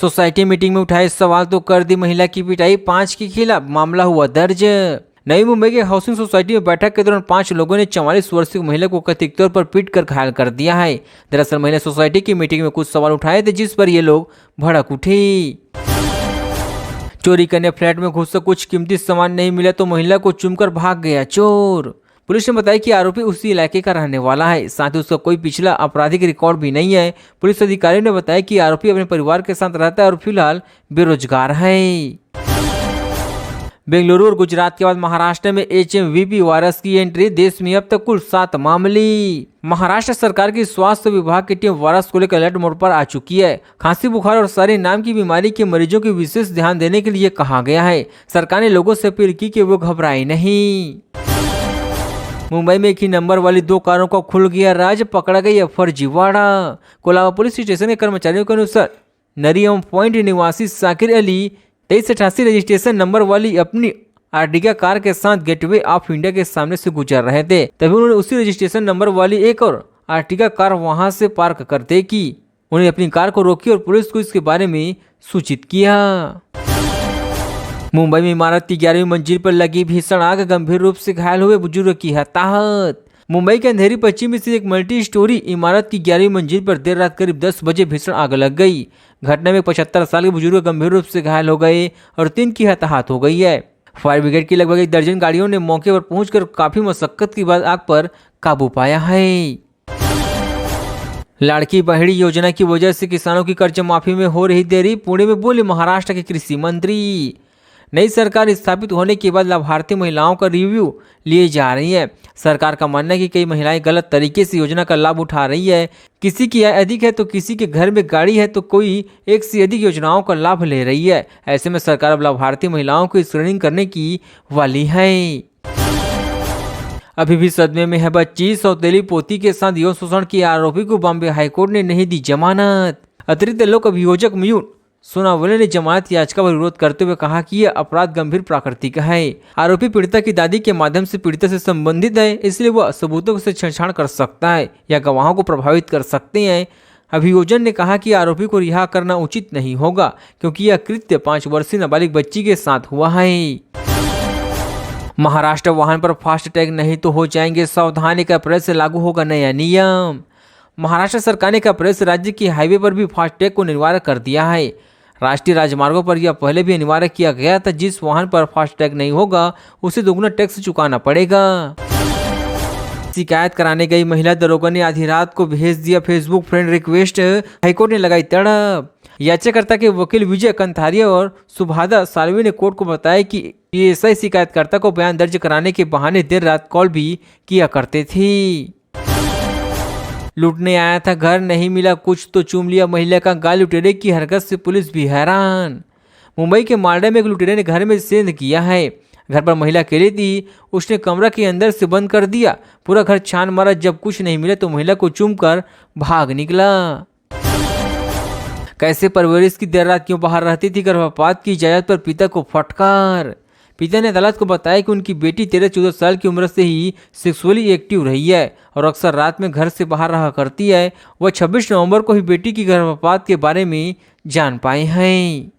Society meeting में उठाए सवाल तो कर दी महिला की पिटाई, 5 के खिलाफ मामला हुआ दर्ज। नई मुंबई के हाउसिंग सोसाइटी में बैठक के दौरान 5 लोगों ने 44 वर्षीय महिला को कथित तौर पर पीट कर घायल कर दिया है। दरअसल महिला सोसाइटी की मीटिंग में कुछ सवाल उठाए थे जिस पर ये लोग भड़क उठे। चोरी करने फ्लैट में घुसकर कुछ कीमती सामान नहीं मिला तो महिला को चूमकर भाग गया चोर। पुलिस ने बताया कि आरोपी उसी इलाके का रहने वाला है, साथ ही उसका कोई पिछला आपराधिक रिकॉर्ड भी नहीं है। पुलिस अधिकारियों ने बताया कि आरोपी अपने परिवार के साथ रहता है और फिलहाल बेरोजगार है। बेंगलुरु और गुजरात के बाद महाराष्ट्र में HMVP वायरस की एंट्री, देश में अब तक कुल 7 मामले। महाराष्ट्र सरकार की स्वास्थ्य विभाग की टीम वायरस को लेकर अलर्ट मोड पर आ चुकी है। खांसी, बुखार और सारी नाम की बीमारी के मरीजों की विशेष ध्यान देने के लिए कहा गया है। सरकार ने लोगों से अपील की कि वो घबराए नहीं। मुंबई में एक ही नंबर वाली 2 कारों का खुल गया राज, पकड़ा गया फर्जीवाड़ा। कोलाबा पुलिस स्टेशन के कर्मचारियों के अनुसार नरियम पॉइंट निवासी साकिर अली 2388 रजिस्ट्रेशन नंबर वाली अपनी आर्टिगा कार के साथ गेटवे ऑफ इंडिया के सामने से गुजर रहे थे। तभी उन्होंने उसी रजिस्ट्रेशन नंबर वाली एक और आर्टिगा कार वहां से पार्क करते की उन्हें अपनी कार को रोकी और पुलिस को इसके बारे में सूचित किया। मुंबई में इमारत की 11वीं मंजिल पर लगी भीषण आग, गंभीर रूप से घायल हुए बुजुर्ग की हताहत। मुंबई के अंधेरी पश्चिम स्थित एक मल्टी स्टोरी इमारत की 11वीं मंजिल पर देर रात करीब 10 बजे भीषण आग लग गई। घटना में 75 साल के बुजुर्ग गंभीर रूप से घायल हो गए और 3 की हताहत हो गई है। फायर ब्रिगेड की लगभग 1 दर्जन गाड़ियों ने मौके पर पहुंचकर काफी मशक्कत के बाद आग पर काबू पाया है। लाड़की बहड़ी योजना की वजह से किसानों की कर्ज माफी में हो रही देरी, पुणे में बोले महाराष्ट्र के कृषि मंत्री। नई सरकार स्थापित होने के बाद लाभार्थी महिलाओं का रिव्यू लिए जा रही है। सरकार का मानना है कि कई महिलाएं गलत तरीके से योजना का लाभ उठा रही है। किसी की आय अधिक है तो किसी के घर में गाड़ी है तो कोई एक से अधिक योजनाओं का लाभ ले रही है। ऐसे में सरकार अब लाभार्थी महिलाओं की स्क्रीनिंग करने की वाली है। अभी भी सदमे में है बच्ची, सौतेली पोती के साथ यौन शोषण के आरोपी को बॉम्बे हाईकोर्ट ने नहीं दी जमानत। अतिरिक्त लोक अभियोजक मयूर सोनावले ने जमानत याचिका पर विरोध करते हुए कहा कि यह अपराध गंभीर प्रकृति का है। आरोपी पीड़िता की दादी के माध्यम से पीड़िता से संबंधित है, इसलिए वह सबूतों से छेड़छाड़ कर सकता है या गवाहों को प्रभावित कर सकते हैं। अभियोजन ने कहा कि आरोपी को रिहा करना उचित नहीं होगा क्योंकि यह कृत्य 5 वर्षीय नाबालिग बच्ची के साथ हुआ है। महाराष्ट्र वाहन पर फास्ट टैग नहीं तो हो जाएंगे सावधानी, का अप्रैल से लागू होगा नया नियम। महाराष्ट्र सरकार ने अप्रैल से राज्य की हाईवे पर भी फास्ट टैग को अनिवार्य कर दिया है। राष्ट्रीय राजमार्गों पर यह पहले भी अनिवार्य किया गया था। जिस वाहन पर फास्ट टैग नहीं होगा उसे दोगुना टैक्स चुकाना पड़ेगा। शिकायत कराने गई महिला दरोगा ने आधी रात को भेज दिया फेसबुक फ्रेंड रिक्वेस्ट, हाईकोर्ट ने लगाई तड़प। याचिकाकर्ता के वकील विजय कंथारिया और सुभादा सालवी ने कोर्ट को बताया कि पीएसआई शिकायतकर्ता को बयान दर्ज कराने के बहाने देर रात कॉल भी किया करते थे। लूटने आया था, घर नहीं मिला, कुछ तो चूम लिया, महिला का गाल, लुटेरे की हरकत से पुलिस भी हैरान। मुंबई के मालडा में एक लुटेरे ने घर में सेंध किया है। घर पर महिला अकेली थी, उसने कमरा के अंदर से बंद कर दिया, पूरा घर छान मारा, जब कुछ नहीं मिला तो महिला को चूमकर भाग निकला। कैसे परवरिश की देर रात क्यों बाहर रहती थी, गर्भपात की इजाजत पर पिता को फटकार। पिता ने अदालत को बताया कि उनकी बेटी 13-14 साल की उम्र से ही सेक्सुअली एक्टिव रही है और अक्सर रात में घर से बाहर रहा करती है। वह 26 नवंबर को ही बेटी की गर्भपात के बारे में जान पाए हैं।